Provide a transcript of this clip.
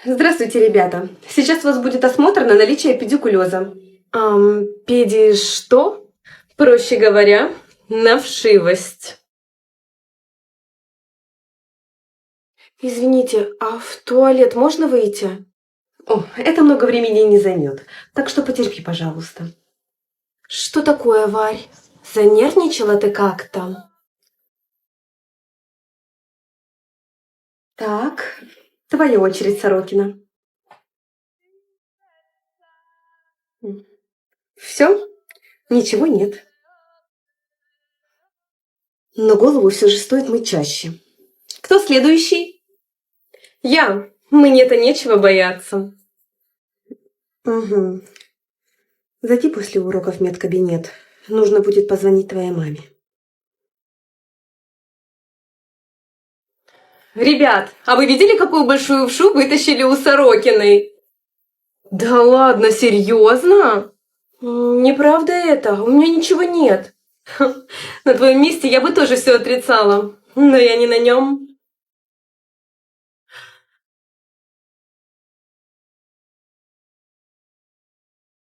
Здравствуйте, ребята. Сейчас у вас будет осмотр на наличие педикулеза. Педи что? Проще говоря, на вшивость. Извините, а в туалет можно выйти? О, это много времени не займет, так что потерпи, пожалуйста. Что такое, Варь? Занервничала ты как-то? Так, твоя очередь, Сорокина. Все? Ничего нет. Но голову все же стоит мыть чаще. Кто следующий? Я. Мне-то нечего бояться. Угу. Зайди после уроков в медкабинет. Нужно будет позвонить твоей маме. Ребят, а вы видели, какую большую вшу вытащили у Сорокиной? Да ладно, серьезно? Неправда это, у меня ничего нет. На твоем месте я бы тоже все отрицала, но я не на нем.